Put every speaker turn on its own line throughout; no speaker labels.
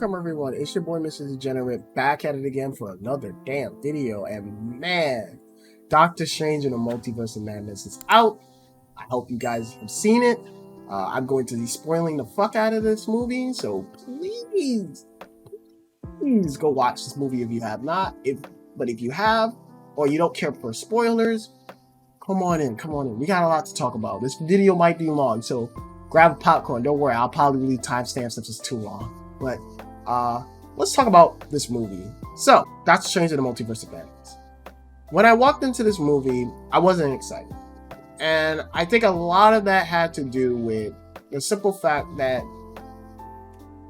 Welcome everyone, it's your boy Mr. Degenerate back at it again for another damn video, and man, Doctor Strange in the Multiverse of Madness is out. I hope you guys have seen it. I'm going to be spoiling the fuck out of this movie, so please go watch this movie if you have not. But if you have, or you don't care for spoilers, come on in. We got a lot to talk about. This video might be long, so grab a popcorn. Don't worry, I'll probably leave timestamps if it's too long. But let's talk about this movie. So, Doctor Strange in the Multiverse of Madness. When I walked into this movie, I wasn't excited. And I think a lot of that had to do with the simple fact that,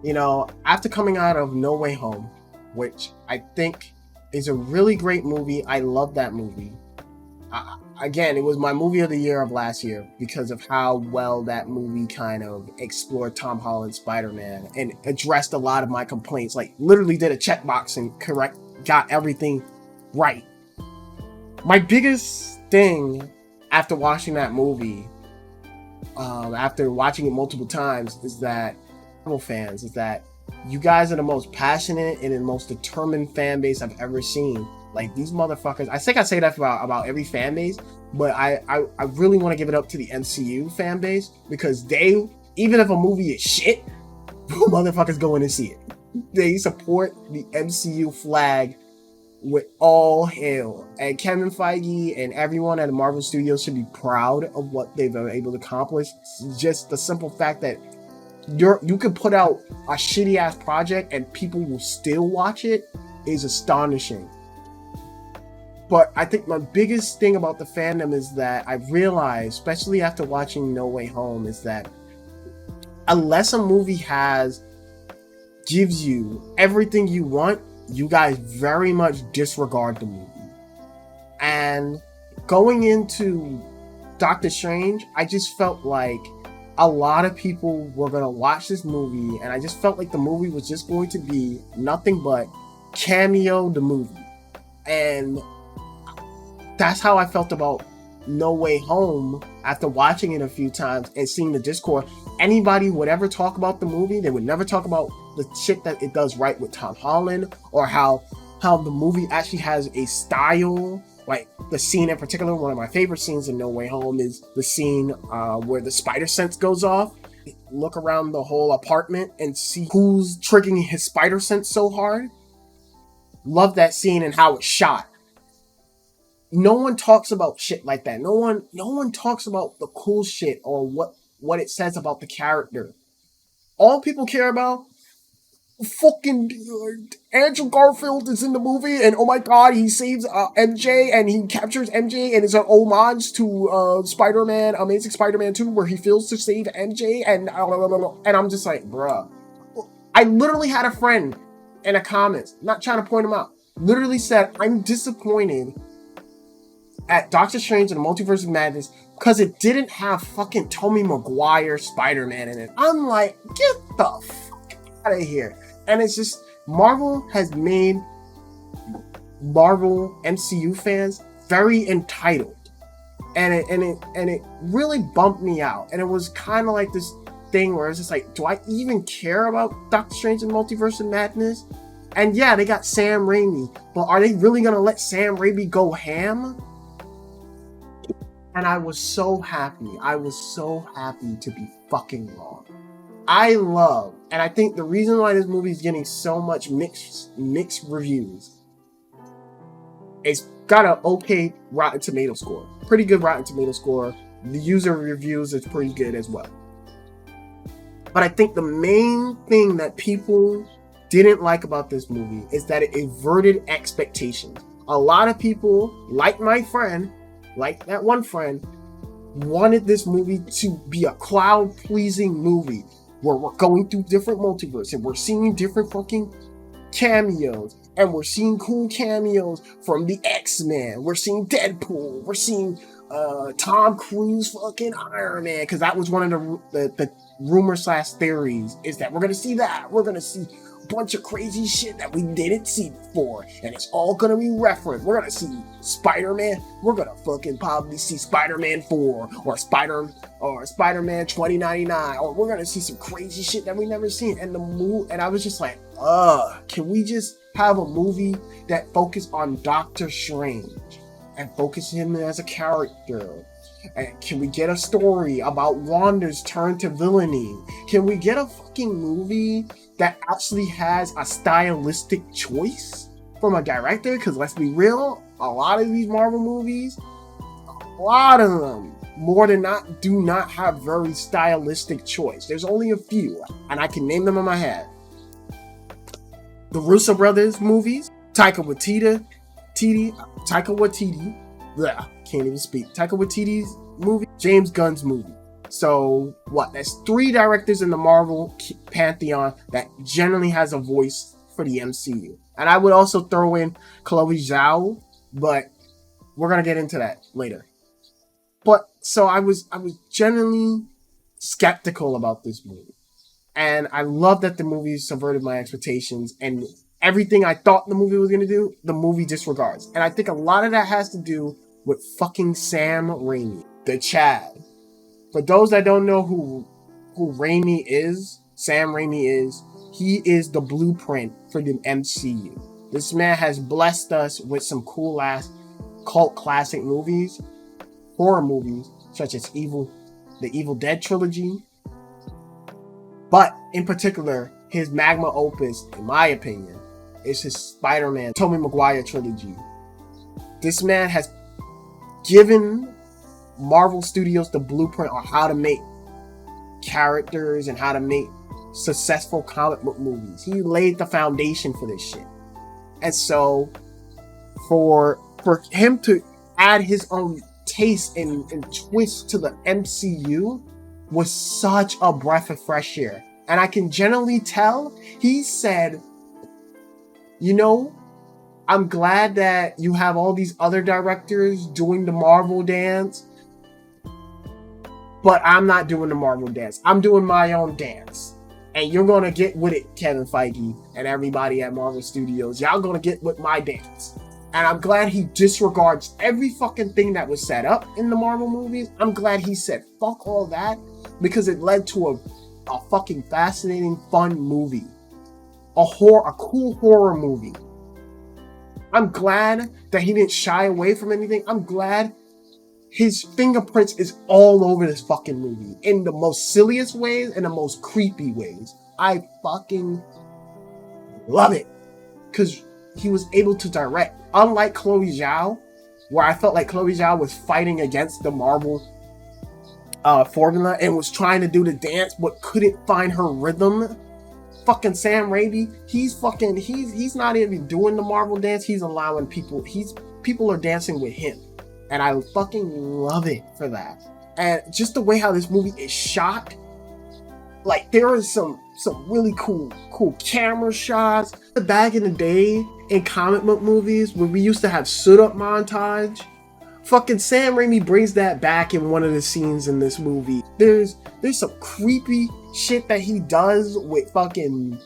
you know, after coming out of No Way Home, which I think is a really great movie, I love that movie. Again, it was my movie of the year of last year because of how well that movie kind of explored Tom Holland's Spider-Man and addressed a lot of my complaints. Like, literally did a checkbox and got everything right. My biggest thing after watching that movie, after watching it multiple times, is that you guys are the most passionate and the most determined fan base I've ever seen. Like, these motherfuckers, I think I say that about every fan base, but I really want to give it up to the MCU fan base, because they, even if a movie is shit, motherfuckers go in and see it. They support the MCU flag with all hail. And Kevin Feige and everyone at the Marvel Studios should be proud of what they've been able to accomplish. Just the simple fact that you could put out a shitty ass project and people will still watch it is astonishing. But I think my biggest thing about the fandom is that I realized, especially after watching No Way Home, is that unless a movie gives you everything you want, you guys very much disregard the movie. And going into Doctor Strange, I just felt like a lot of people were going to watch this movie, and I just felt like the movie was just going to be nothing but cameo the movie. And that's how I felt about No Way Home after watching it a few times and seeing the Discord. Anybody would ever talk about the movie, they would never talk about the shit that it does right with Tom Holland, or how the movie actually has a style. Like, the scene in particular, one of my favorite scenes in No Way Home is the scene where the spider sense goes off. Look around the whole apartment and see who's triggering his spider sense so hard. Love that scene and how it's shot. No one talks about shit like that. No one talks about the cool shit or what it says about the character. All people care about, fucking Andrew Garfield is in the movie, and oh my god, he saves MJ, and he captures MJ, and it's an homage to Spider-Man, Amazing Spider-Man 2, where he fails to save MJ, and I'm just like, bruh. I literally had a friend in the comments, not trying to point him out, literally said, I'm disappointed at Doctor Strange and the Multiverse of Madness because it didn't have fucking Tobey Maguire Spider-Man in it. I'm like, get the fuck out of here. And it's just, Marvel has made Marvel MCU fans very entitled. And it really bumped me out. And it was kind of like this thing where it's just like, do I even care about Doctor Strange and the Multiverse of Madness? And yeah, they got Sam Raimi, but are they really gonna let Sam Raimi go ham? And I was so happy to be fucking wrong. I love, and I think the reason why this movie is getting so much mixed reviews, it's got an okay Rotten Tomato score. Pretty good Rotten Tomato score. The user reviews is pretty good as well. But I think the main thing that people didn't like about this movie is that it averted expectations. A lot of people, like that one friend, wanted this movie to be a crowd-pleasing movie where we're going through different multiverses and we're seeing different fucking cameos, and we're seeing cool cameos from the X-Men, we're seeing Deadpool, we're seeing Tom Cruise fucking Iron Man, because that was one of the rumor/theories is that we're gonna see that. We're gonna see a bunch of crazy shit that we didn't see before, and it's all gonna be referenced. We're gonna see Spider-Man. We're gonna fucking probably see Spider-Man 4 or Spider-Man 2099, or we're gonna see some crazy shit that we never seen. And I was just like, can we just have a movie that focus on Doctor Strange and focus him as a character? And can we get a story about Wanda's turn to villainy? Can we get a fucking movie that actually has a stylistic choice from a director? Because let's be real, a lot of these Marvel movies, a lot of them, more than not, do not have very stylistic choice. There's only a few, and I can name them in my head. The Russo brothers movies, Taika Waititi, can't even speak. Taika Waititi's movie, James Gunn's movie. So what? There's 3 directors in the Marvel pantheon that generally has a voice for the MCU. And I would also throw in Chloe Zhao, but we're gonna get into that later. But so I was generally skeptical about this movie. And I love that the movie subverted my expectations, and everything I thought the movie was going to do, the movie disregards. And I think a lot of that has to do with fucking Sam Raimi, the Chad. For those that don't know who Raimi is, Sam Raimi is, he is the blueprint for the MCU. This man has blessed us with some cool ass cult classic movies, horror movies, such as the Evil Dead trilogy. But in particular, his magma opus, in my opinion, is his Spider-Man, Tobey Maguire trilogy. This man has given Marvel Studios the blueprint on how to make characters and how to make successful comic book movies. He laid the foundation for this shit. And so, for him to add his own taste and twist to the MCU was such a breath of fresh air. And I can generally tell he said, I'm glad that you have all these other directors doing the Marvel dance, but I'm not doing the Marvel dance. I'm doing my own dance. And you're going to get with it, Kevin Feige and everybody at Marvel Studios. Y'all going to get with my dance. And I'm glad he disregards every fucking thing that was set up in the Marvel movies. I'm glad he said fuck all that, because it led to a fucking fascinating, fun movie. A cool horror movie. I'm glad that he didn't shy away from anything. I'm glad his fingerprints is all over this fucking movie. In the most silliest ways and the most creepy ways. I fucking love it. Because he was able to direct. Unlike Chloe Zhao, where I felt like Chloe Zhao was fighting against the Marvel formula and was trying to do the dance but couldn't find her rhythm. Fucking Sam Raimi, he's not even doing the Marvel dance. He's allowing people are dancing with him. And I fucking love it for that. And just the way how this movie is shot, like there is some really cool camera shots. Back in the day in comic book movies where we used to have suit up montage, fucking Sam Raimi brings that back in one of the scenes in this movie. There's some creepy shit that he does with fucking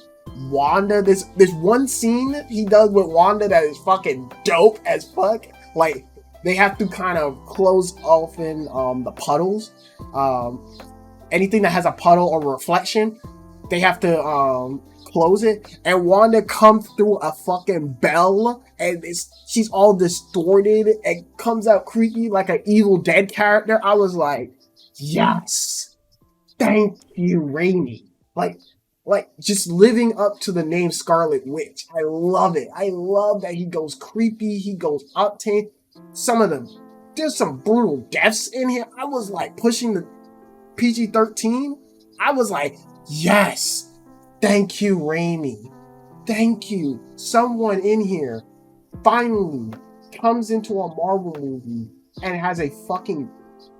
Wanda. There's one scene he does with Wanda that is fucking dope as fuck. Like, they have to kind of close off in the puddles. Anything that has a puddle or reflection, they have to close it. And Wanda comes through a fucking bell, and she's all distorted and comes out creepy like an Evil Dead character. I was like, yes, thank you, Raimi. Like just living up to the name Scarlet Witch. I love it. I love that he goes creepy. He goes octane. There's some brutal deaths in here. I was like pushing the PG-13. I was like, yes, thank you, Raimi. Thank you. Someone in here finally comes into a Marvel movie and has a fucking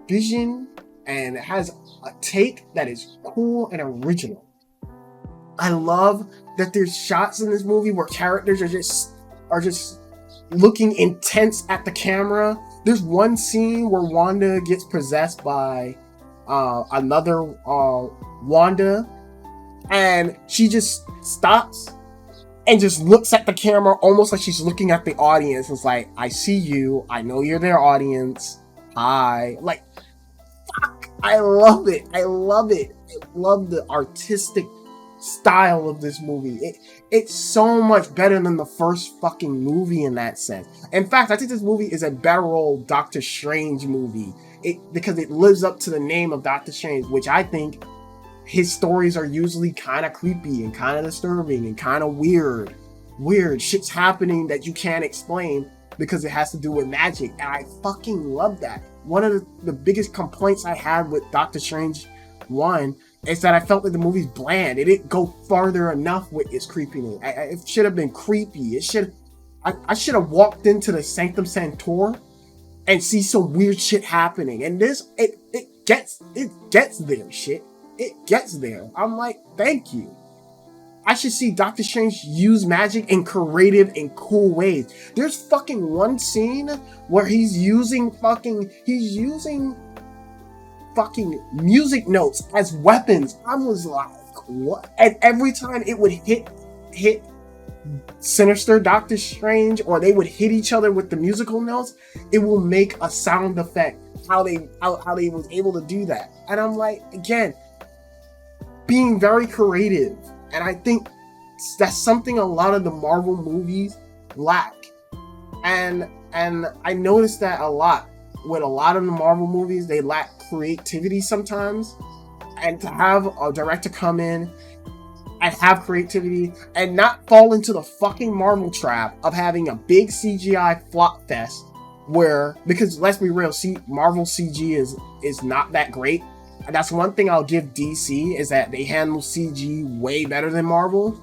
vision and has a take that is cool and original. I love that there's shots in this movie where characters are just looking intense at the camera. There's one scene where Wanda gets possessed by another Wanda, and she just stops and just looks at the camera almost like she's looking at the audience. It's like, I see you, I know you're their audience, hi. Like, I love it. I love it. I love the artistic style of this movie. It's so much better than the first fucking movie in that sense. In fact, I think this movie is a better old Doctor Strange movie. Because it lives up to the name of Doctor Strange, which I think his stories are usually kind of creepy and kind of disturbing and kind of weird. Weird shit's happening that you can't explain because it has to do with magic. And I fucking love that. One of the biggest complaints I had with Doctor Strange 1 is that I felt like the movie's bland. It didn't go farther enough with its creepiness. It should have been creepy. I should have walked into the Sanctum Sanctorum and see some weird shit happening. And this, it gets there, shit. It gets there. I'm like, thank you. I should see Doctor Strange use magic in creative and cool ways. There's fucking one scene where he's using fucking music notes as weapons. I was like, what? And every time it would hit Sinister Doctor Strange, or they would hit each other with the musical notes, it will make a sound effect. How they was able to do that. And I'm like, again, being very creative. And I think that's something a lot of the Marvel movies lack. And I noticed that a lot with a lot of the Marvel movies. They lack creativity sometimes. And to have a director come in and have creativity and not fall into the fucking Marvel trap of having a big CGI flop fest where, because let's be real, Marvel CG is not that great. And that's one thing I'll give DC, is that they handle CG way better than Marvel.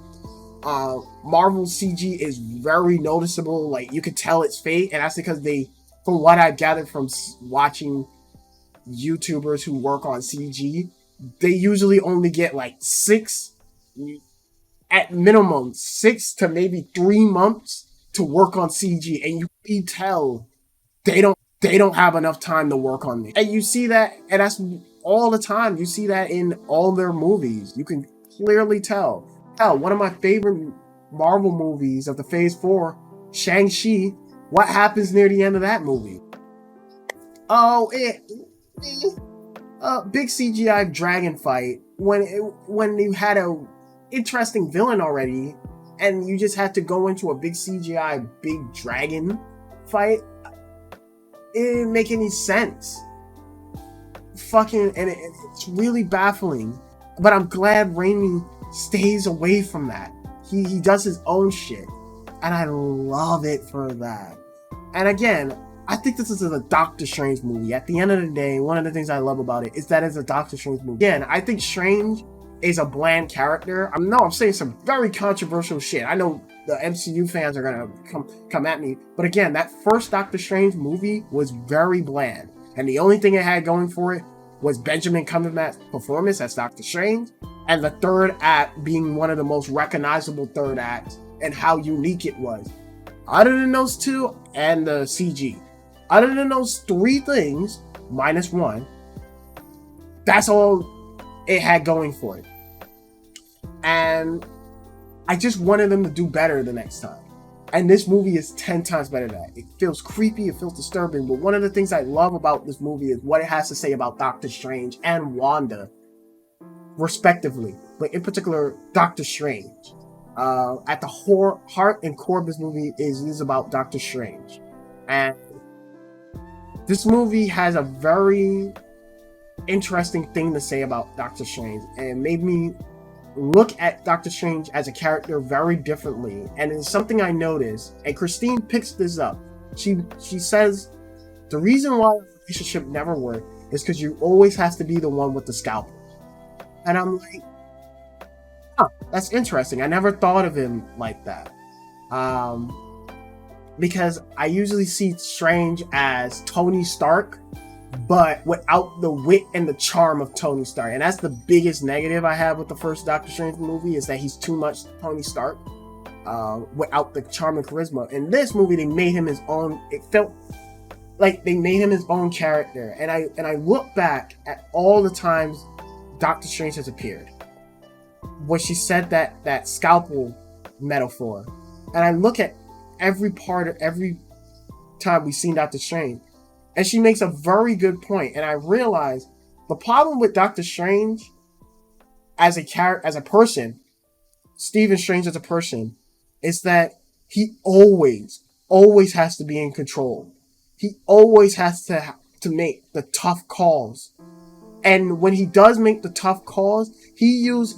Marvel CG is very noticeable. Like, you could tell it's fake, and that's because from what I've gathered from watching YouTubers who work on CG, they usually only get like at minimum 6 to maybe 3 months to work on CG, and you can tell they don't have enough time to work on it. And you see that, and that's all the time. You see that in all their movies. You can clearly tell. Hell, one of my favorite Marvel movies of the Phase 4, Shang-Chi, what happens near the end of that movie? Oh, big CGI dragon fight when you had a interesting villain already, and you just had to go into a big CGI big dragon fight. It didn't make any sense. And it's really baffling. But I'm glad Raimi stays away from that. He does his own shit, and I love it for that. And again, I think this is a Doctor Strange movie. At the end of the day, one of the things I love about it is that it's a Doctor Strange movie. Again, I think Strange is a bland character. I'm saying some very controversial shit. I know the MCU fans are gonna come at me, but again, that first Doctor Strange movie was very bland, and the only thing it had going for it was Benjamin Cumberbatch's performance as Doctor Strange, and the third act being one of the most recognizable third acts, and how unique it was. Other than those two, and the CG, other than those 3 things, minus 1, that's all it had going for it. And I just wanted them to do better the next time. And this movie is 10 times better than that. It feels creepy, it feels disturbing, but one of the things I love about this movie is what it has to say about Doctor Strange and Wanda, respectively. But in particular, Doctor Strange. At the heart and core of this movie is about Doctor Strange. And this movie has a very interesting thing to say about Doctor Strange, and it made me look at Doctor Strange as a character very differently. And it's something I noticed, and Christine picks this up. She says the reason why a relationship never worked is because you always has to be the one with the scalpel. And I'm like, that's interesting. I never thought of him like that. Because I usually see Strange as Tony Stark, but without the wit and the charm of Tony Stark. And that's the biggest negative I have with the first Doctor Strange movie, is that he's too much Tony Stark, without the charm and charisma. In this movie, they made him his own. It felt like they made him his own character. And I look back at all the times Doctor Strange has appeared, where she said that scalpel metaphor, and I look at every part of every time we've seen Doctor Strange, and she makes a very good point. And I realize the problem with Doctor Strange as a character, as a person, Stephen Strange as a person, is that he always has to be in control. He always has to make the tough calls. And when he does make the tough calls, he goes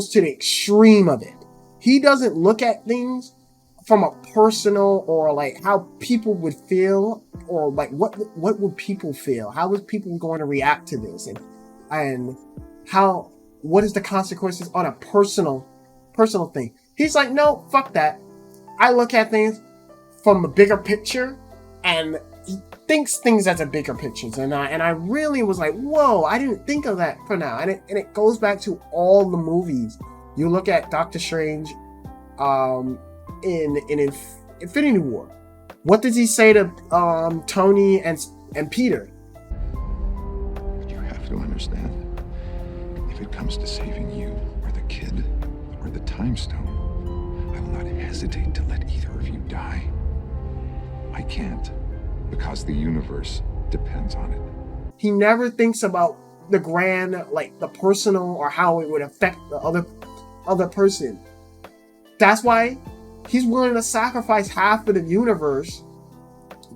to the extreme of it. He doesn't look at things from a personal or like how people would feel, or like what would people feel? How is people going to react to this? And what is the consequences on a personal thing? He's like, no, fuck that. I look at things from a bigger picture, and he thinks things as a bigger picture. And I really was like, whoa, I didn't think of that for now. And it goes back to all the movies. You look at Doctor Strange in Infinity War. What does he say to Tony and Peter?
But you have to understand, if it comes to saving you or the kid or the time stone, I will not hesitate to let either of you die. I can't, because the universe depends on it.
He never thinks about the grand, like the personal, or how it would affect the other person. That's why he's willing to sacrifice half of the universe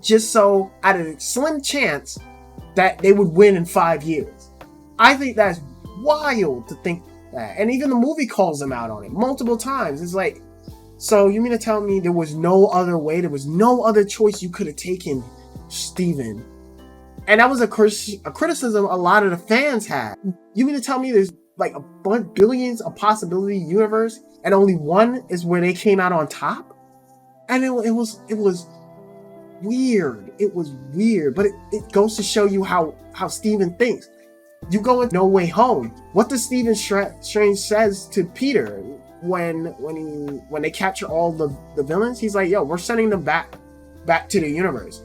just so, at a slim chance, that they would win in 5 years. I think that's wild to think that. And even the movie calls him out on it multiple times. It's like, so you mean to tell me there was no other way? There was no other choice you could have taken, Steven? And that was a criticism a lot of the fans had. You mean to tell me there's like billions of possibility universe, and only one is where they came out on top? And it was weird. It was weird, but it goes to show you how Steven thinks. You go in No Way Home. What does Stephen Strange says to Peter when they capture all the villains? He's like, yo, we're sending them back to the universe.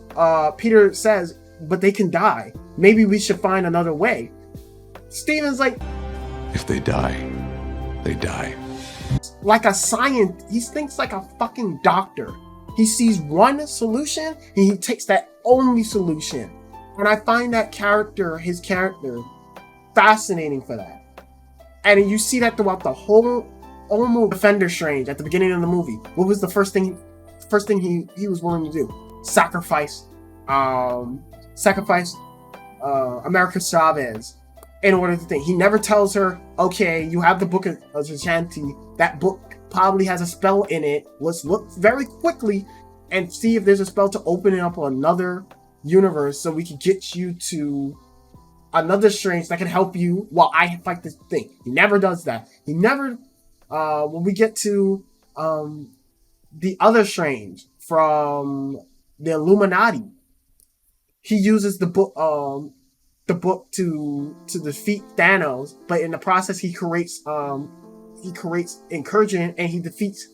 Peter says, but they can die. Maybe we should find another way. Steven's like,
if they die, they die.
Like a scientist. He thinks like a fucking doctor. He sees one solution and he takes that only solution. And I find his character, fascinating for that. And you see that throughout the whole almost Defender Strange at the beginning of the movie. What was the first thing he was willing to do? Sacrifice America Chavez in order to think. He never tells her, okay, you have the book of Shanti. That book probably has a spell in it. Let's look very quickly and see if there's a spell to open it up on another universe so we can get you to another Strange that can help you while I fight this thing. He never does that. He never, when we get to the other Strange from the Illuminati, he uses the book to defeat Thanos, but in the process he creates incursion, and he defeats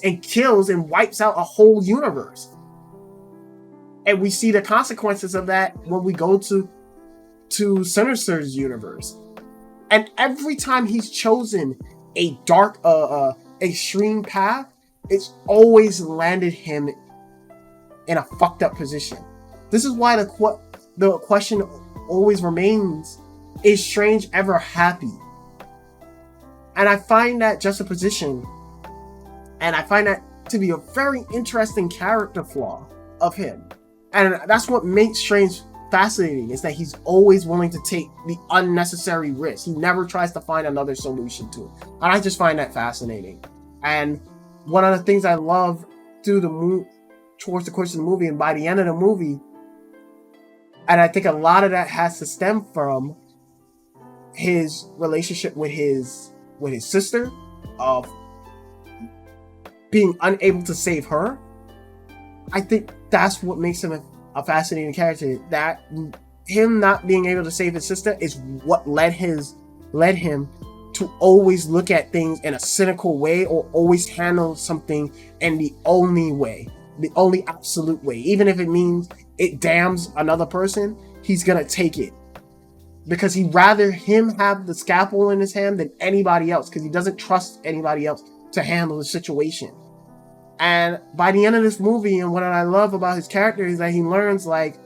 and kills and wipes out a whole universe. And we see the consequences of that when we go to Sinister's universe. And every time he's chosen a dark extreme path, it's always landed him in a fucked up position. This is why the question always remains, is Strange ever happy? And I find that juxtaposition, and I find that to be a very interesting character flaw of him. And that's what makes Strange fascinating, is that he's always willing to take the unnecessary risk. He never tries to find another solution to it. And I just find that fascinating. And one of the things I love towards the course of the movie, and by the end of the movie, and I think a lot of that has to stem from his relationship with his sister, of being unable to save her. I think that's what makes him a fascinating character. That him not being able to save his sister is what led him to always look at things in a cynical way, or always handle something in the only way. the only absolute way. Even if it means it damns another person, he's gonna take it. Because he'd rather him have the scalpel in his hand than anybody else, because he doesn't trust anybody else to handle the situation. And by the end of this movie, and what I love about his character is that he learns, like,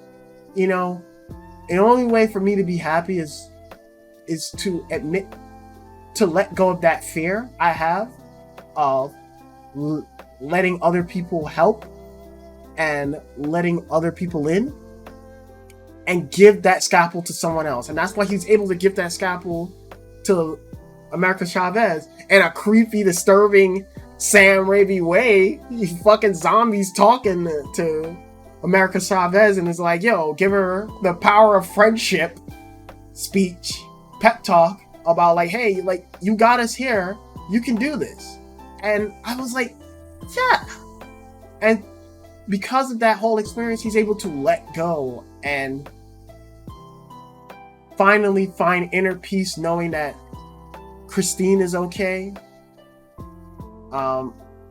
you know, the only way for me to be happy is to admit, to let go of that fear I have of letting other people help and letting other people in, and give that scalpel to someone else. And that's why he's able to give that scalpel to America Chavez in a creepy, disturbing Sam Raimi way. You fucking zombies talking to America Chavez, and it's like, yo, give her the power of friendship speech, pep talk about, like, hey, like, you got us here, you can do this. And I was like, yeah. And because of that whole experience, he's able to let go and finally find inner peace, knowing that Christine is okay,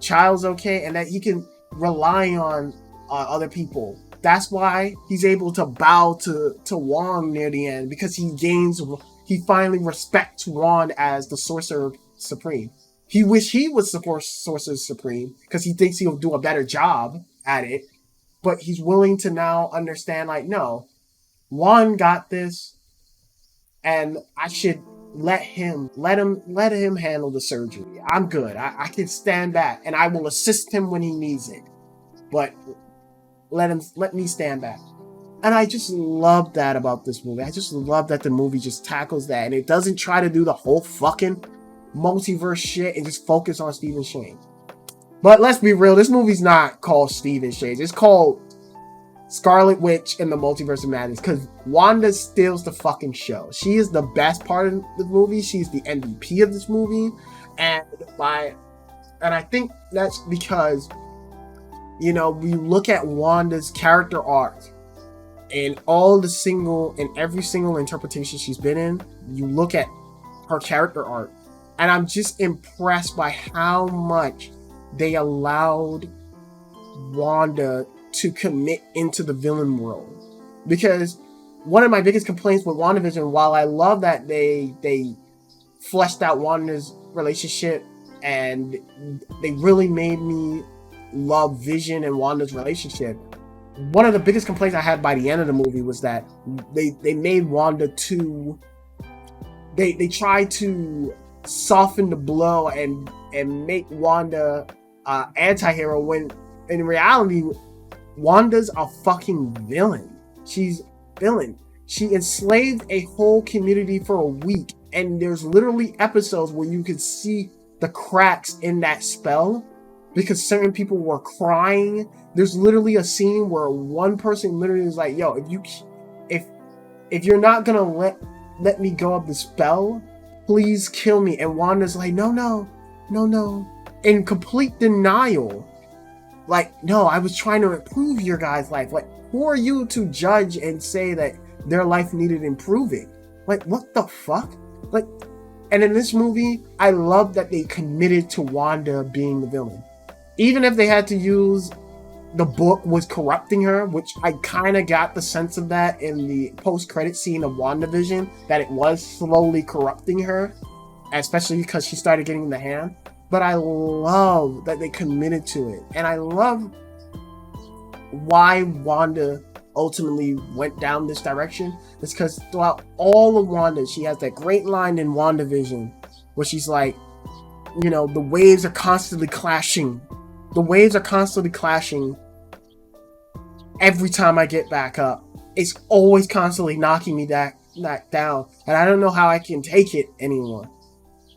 Child's okay, and that he can rely on other people. That's why he's able to bow to Wanda near the end, because he finally respects Wanda as the Sorcerer Supreme. He wish he was the Sorcerer Supreme because he thinks he'll do a better job at it, but he's willing to now understand, like, no, Wanda got this, and I should let him handle the surgery. I'm good. I can stand back, and I will assist him when he needs it, but let me stand back. And I just love that about this movie. I just love that the movie just tackles that, and it doesn't try to do the whole fucking multiverse shit and just focus on Stephen Strange. But let's be real, this movie's not called Stephen Strange. It's called Scarlet Witch and the Multiverse of Madness, because Wanda steals the fucking show. She is the best part of the movie. She's the MVP of this movie, and I think that's because, you know, we look at Wanda's character arc and every single interpretation she's been in. You look at her character arc, and I'm just impressed by how much they allowed Wanda to commit into the villain world. Because one of my biggest complaints with WandaVision, while I love that they fleshed out Wanda's relationship and they really made me love Vision and Wanda's relationship, one of the biggest complaints I had by the end of the movie was that they made Wanda too. They tried to soften the blow and make Wanda anti-hero, when in reality Wanda's a fucking villain. She's villain. She enslaved a whole community for a week, and there's literally episodes where you could see the cracks in that spell because certain people were crying. There's literally a scene where one person literally is like, yo, if you're not gonna let me go of the spell, please kill me. And Wanda's like, no, in complete denial. Like, no, I was trying to improve your guys' life. Like, who are you to judge and say that their life needed improving? Like, what the fuck? Like, and in this movie, I love that they committed to Wanda being the villain. Even if they had to use the book was corrupting her, which I kind of got the sense of that in the post-credit scene of WandaVision, that it was slowly corrupting her, especially because she started getting the hand. But I love that they committed to it. And I love why Wanda ultimately went down this direction. It's because throughout all of Wanda, she has that great line in WandaVision where she's like, you know, the waves are constantly clashing. The waves are constantly clashing every time I get back up. It's always constantly knocking me back down. And I don't know how I can take it anymore.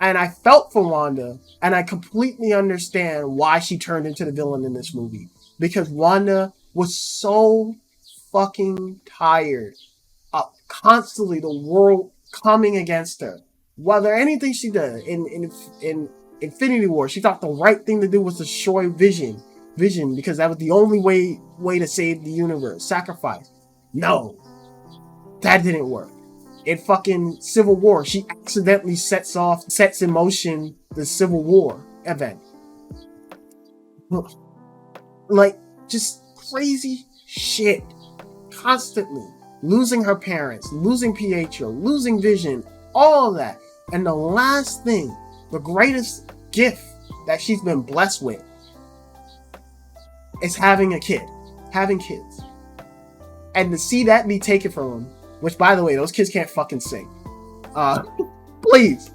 And I felt for Wanda, and I completely understand why she turned into the villain in this movie. Because Wanda was so fucking tired of constantly the world coming against her. Whether anything she did in Infinity War, she thought the right thing to do was destroy Vision, because that was the only way to save the universe. Sacrifice. No, that didn't work. In fucking Civil War, she accidentally sets in motion the Civil War event. Like, just crazy shit constantly. Losing her parents, losing Pietro, losing Vision, all of that. And the last thing, the greatest gift that she's been blessed with is having a kid, having kids. And to see that be taken from them, which, by the way, those kids can't fucking sing. Please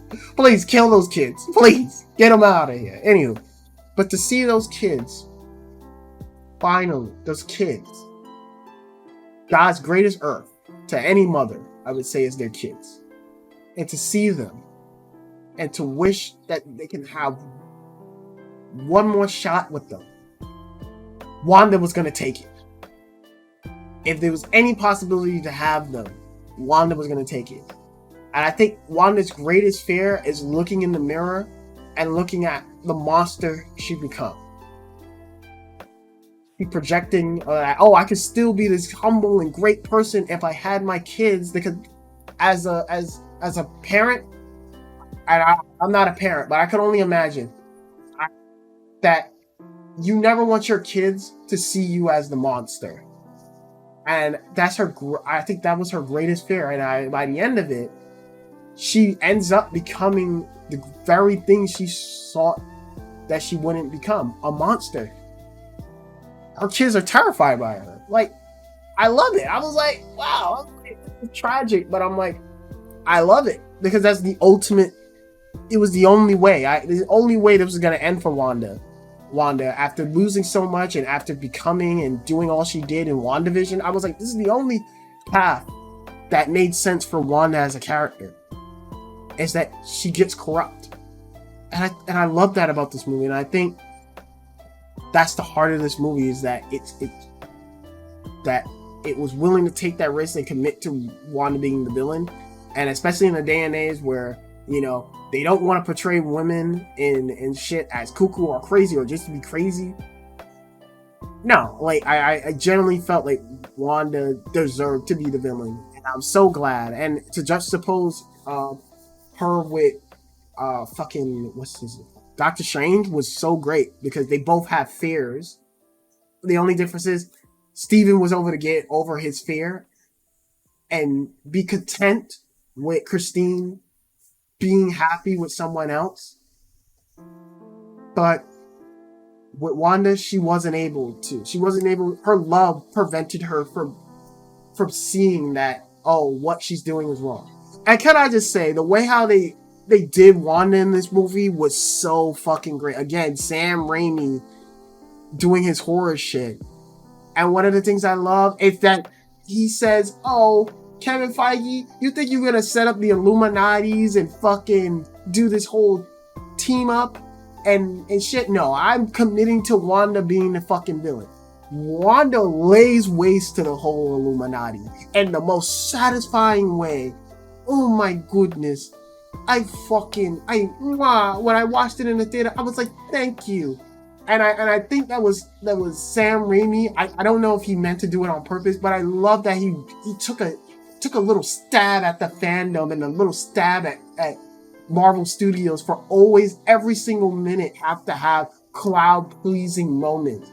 kill those kids. Please get them out of here. Anywho, but to see those kids, finally, those kids, God's greatest earth to any mother, I would say, is their kids. And to see them and to wish that they can have one more shot with them. Wanda was going to take it. If there was any possibility to have them, Wanda was going to take it. And I think Wanda's greatest fear is looking in the mirror and looking at the monster she become. She projecting, I could still be this humble and great person if I had my kids. Because as a parent, and I'm not a parent, but I could only imagine that you never want your kids to see you as the monster. And that's I think that was her greatest fear. And by the end of it, she ends up becoming the very thing she sought that she wouldn't become, a monster. Her kids are terrified by her. Like, I love it. I was like, wow, it's tragic, but I'm like, I love it because that's the ultimate. It was the only way. The only way this was gonna end for Wanda. After losing so much and after becoming and doing all she did in WandaVision, I was like, this is the only path that made sense for Wanda as a character. Is that she gets corrupt. And I love that about this movie. And I think that's the heart of this movie, is that it was willing to take that risk and commit to Wanda being the villain. And especially in a day and age where, you know, they don't want to portray women in shit as cuckoo or crazy or just to be crazy. No, like I genuinely felt like Wanda deserved to be the villain, and I'm so glad. And to juxtapose her with Doctor Strange was so great because they both have fears. The only difference is Steven was able to get over his fear and be content with Christine being happy with someone else. But with Wanda, she wasn't able to. Her love prevented her from seeing that, what she's doing is wrong. And can I just say, the way how they did Wanda in this movie was so fucking great. Again, Sam Raimi doing his horror shit. And one of the things I love is that he says, Kevin Feige, you think you're gonna set up the Illuminatis and fucking do this whole team up and shit? No, I'm committing to Wanda being the fucking villain. Wanda lays waste to the whole Illuminati in the most satisfying way. Oh my goodness. When I watched it in the theater, I was like, thank you. And I think that was Sam Raimi. I don't know if he meant to do it on purpose, but I love that he took a little stab at the fandom and a little stab at Marvel Studios for always, every single minute, have to have crowd-pleasing moments.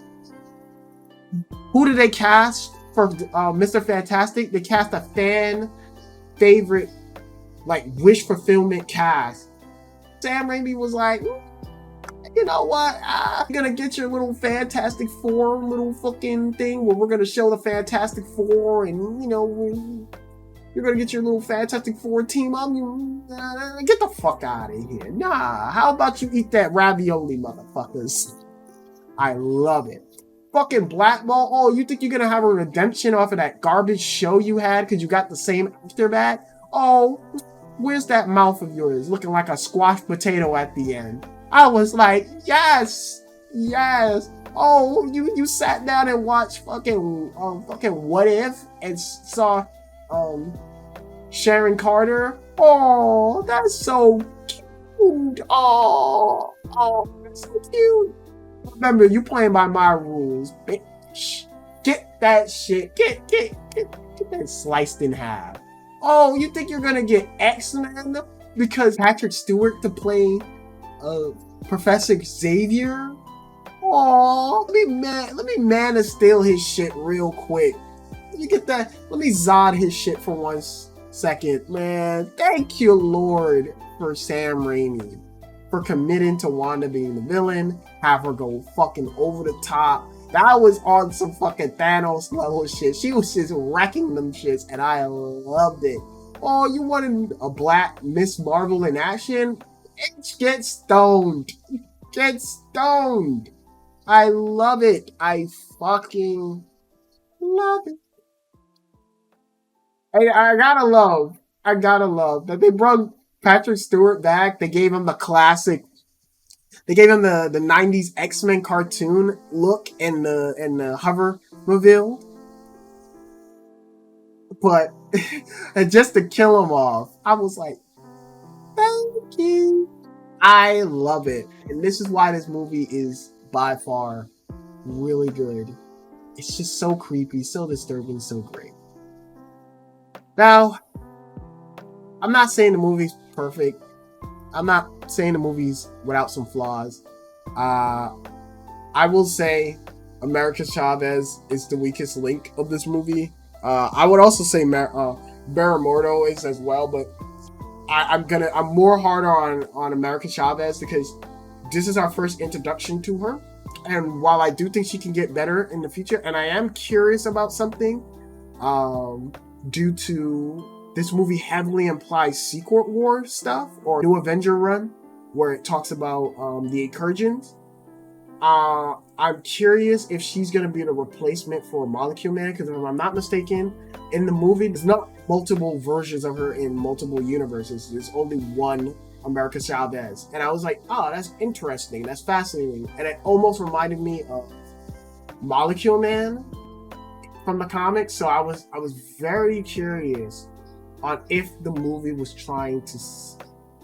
Who did they cast for Mr. Fantastic? They cast a fan favorite, like, wish fulfillment cast. Sam Raimi was like, you know what? I'm gonna get your little Fantastic Four little fucking thing where we're gonna show the Fantastic Four, and you're gonna get your little Fantastic Four team up. Get the fuck out of here. Nah, how about you eat that ravioli, motherfuckers? I love it. Fucking blackball. You think you're gonna have a redemption off of that garbage show you had because you got the same actor back? Where's that mouth of yours looking like a squashed potato at the end? I was like, yes. You sat down and watched fucking What If and saw Sharon Carter. That's so cute. That's so cute. Remember, you playing by my rules, bitch. Get that shit. Get that sliced in half. You think you're gonna get X-Men because Patrick Stewart to play Professor Xavier? Oh, let me man and steal his shit real quick. Let me get that. Let me Zod his shit for 1 second, man. Thank you, Lord, for Sam Raimi, for committing to Wanda being the villain. Have her go fucking over the top. That was on some fucking Thanos level shit. She was just wrecking them shits, and I loved it. Oh, you wanted a black Miss Marvel in action? Get stoned. Get stoned. I love it. I fucking love it. I gotta love that they brought Patrick Stewart back. They gave him the classic. They gave him the '90s X-Men cartoon look and the hover reveal, but and just to kill him off, I was like, thank you. I love it, and this is why this movie is by far really good. It's just so creepy, so disturbing, so great. Now, I'm not saying the movie's perfect. I'm not saying the movie's without some flaws. I will say America Chavez is the weakest link of this movie. I would also say Baramordo is as well, but I'm more harder on America Chavez because this is our first introduction to her. And while I do think she can get better in the future, and I am curious about something, due to this movie heavily implies Secret War stuff or New Avenger run, where it talks about the incursions. I'm curious if she's going to be the replacement for Molecule Man, because if I'm not mistaken, in the movie, there's not multiple versions of her in multiple universes. There's only one America Chavez. And I was like, oh, that's interesting. That's fascinating. And it almost reminded me of Molecule Man from the comics. So I was very curious on if the movie was trying to,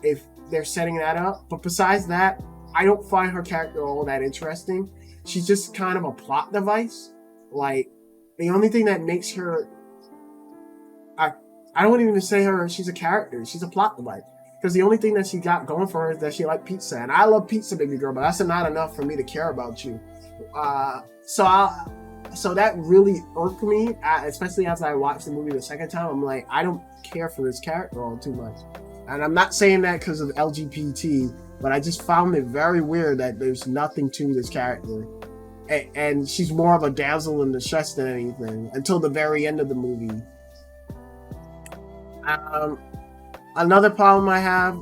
if they're setting that up. But besides that, I don't find her character all that interesting. She's just kind of a plot device. Like, the only thing that makes her, I don't even say her, she's a character. She's a plot device. Because the only thing that she got going for her is that she liked pizza. And I love pizza, baby girl, but that's not enough for me to care about you. So that really irked me, especially as I watched the movie the second time. I'm like, I don't care for this character all too much. And I'm not saying that because of LGBT, but I just found it very weird that there's nothing to this character. And she's more of a damsel in distress than anything until the very end of the movie. Another problem I have,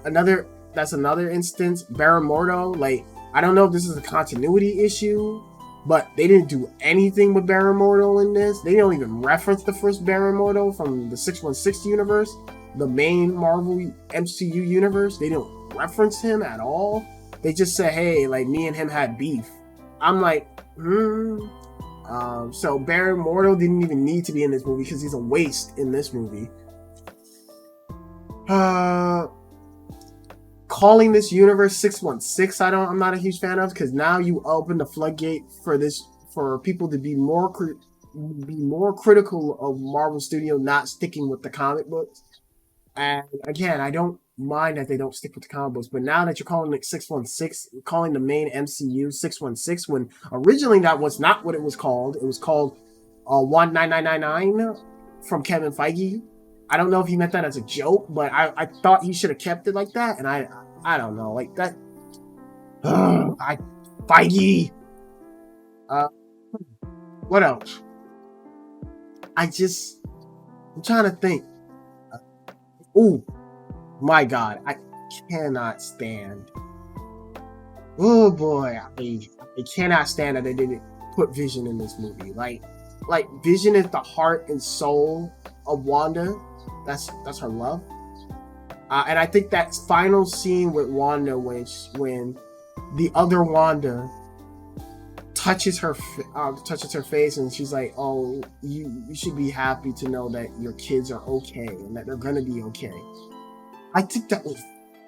another instance, Baramordo. Like, I don't know if this is a continuity issue, but they didn't do anything with Baramordo in this. They don't even reference the first Baramordo from the 616 universe, the main Marvel MCU universe. They don't reference him at all. They just say, hey, like, me and him had beef. I'm like, So Baramordo didn't even need to be in this movie because he's a waste in this movie. Calling this universe 616, I'm not a huge fan of, because now you open the floodgate for people to be more critical of Marvel Studio not sticking with the comic books. And again, I don't mind that they don't stick with the comic books, but now that you're calling it 616, calling the main MCU 616, when originally that was not what it was called. It was called 19999 from Kevin Feige. I don't know if he meant that as a joke, but I thought he should have kept it like that. And I don't know, like that. Feige. What else? I'm trying to think. Oh my God, I cannot stand. Oh boy, I cannot stand that they didn't put Vision in this movie. Like Vision is the heart and soul of Wanda. That's her love. And I think that final scene with Wanda when the other Wanda touches her face and she's like, oh, you should be happy to know that your kids are okay and that they're gonna be okay. I think that was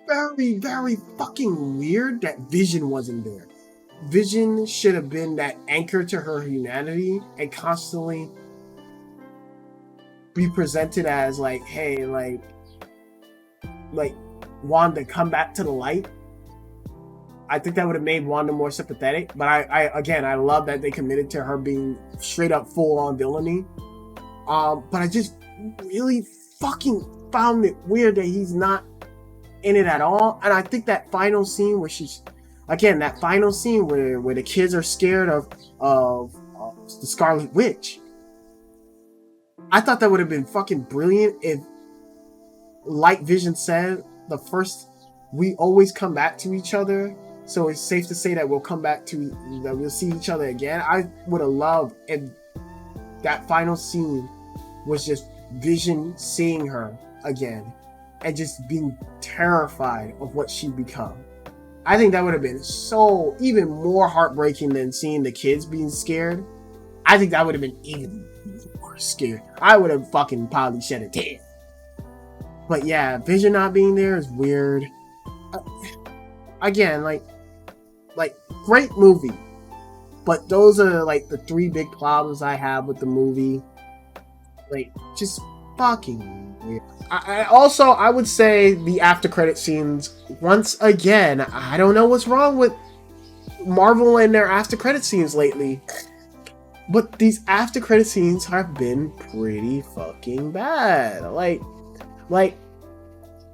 very, very fucking weird that Vision wasn't there. Vision should have been that anchor to her humanity and constantly be presented as like, hey, like Wanda, come back to the light. I think that would have made Wanda more sympathetic. But I love that they committed to her being straight up full on villainy. But I just really fucking found it weird that he's not in it at all. And I think that final scene where that final scene where the kids are scared of the Scarlet Witch. I thought that would have been fucking brilliant if, like Vision said, we always come back to each other. So it's safe to say that we'll see each other again. I would have loved if that final scene was just Vision seeing her again and just being terrified of what she'd become. I think that would have been so even more heartbreaking than seeing the kids being scared. I think that would have been even more scared. I would have fucking probably shed a tear. But yeah, Vision not being there is weird. Again, like great movie. But those are like the three big problems I have with the movie. Like, just fucking weird. I would say the after credit scenes, once again, I don't know what's wrong with Marvel and their after credit scenes lately, but these after credit scenes have been pretty fucking bad. Like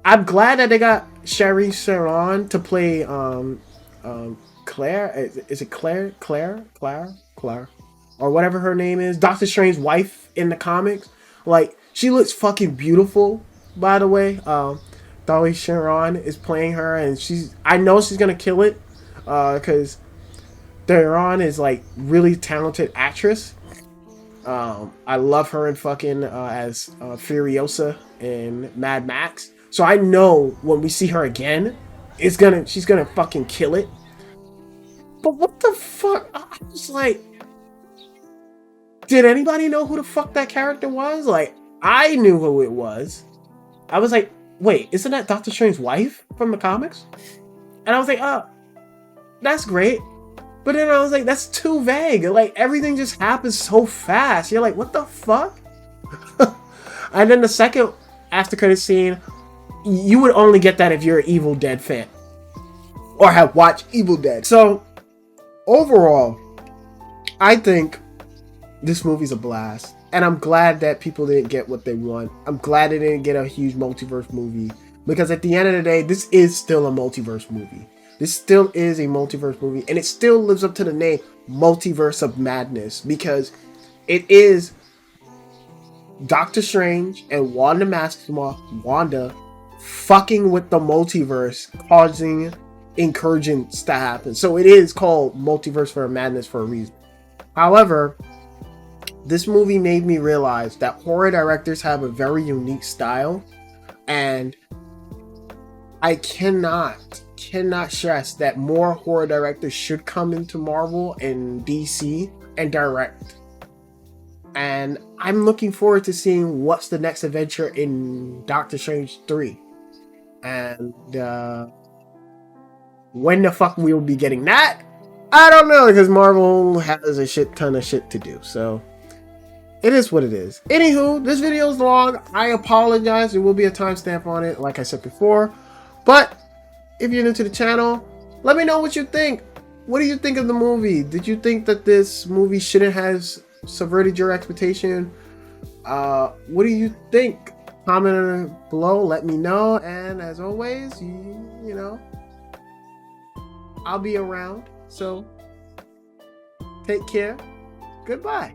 I'm glad that they got Charlize Theron to play Claire. Is it Claire, or whatever her name is, Doctor Strange's wife in the comics. Like, she looks fucking beautiful, by the way. Charlize Theron is playing her, and I know she's gonna kill it, because Theron is like really talented actress. I love her in fucking as Furiosa in Mad Max. So I know when we see her again, she's gonna fucking kill it. But what the fuck? I was like, did anybody know who the fuck that character was? Like, I knew who it was. I was like, wait, isn't that Doctor Strange's wife from the comics? And I was like, oh, that's great. But then I was like, that's too vague. Like, everything just happens so fast. You're like, what the fuck? And then the second after credit scene, you would only get that if you're an Evil Dead fan or have watched Evil Dead. So overall, I think this movie's a blast, and I'm glad that people didn't get what they want. I'm glad they didn't get a huge multiverse movie, because at the end of the day, this is still a multiverse movie. This still is a multiverse movie, and it still lives up to the name Multiverse of Madness, because it is Doctor Strange and Wanda fucking with the multiverse, causing incursions to happen. So it is called Multiverse of Madness for a reason. However, this movie made me realize that horror directors have a very unique style, and I cannot stress that more horror directors should come into Marvel and DC and direct. And I'm looking forward to seeing what's the next adventure in Doctor Strange 3. And when the fuck we will be getting that, I don't know, because Marvel has a shit ton of shit to do. So it is what it is. Anywho, this video is long. I apologize. There will be a timestamp on it, like I said before. But if you're new to the channel, let me know what you think. What do you think of the movie? Did you think that this movie shouldn't have subverted your expectation? What do you think? Comment below, let me know. And as always, you know, I'll be around. So take care. Goodbye.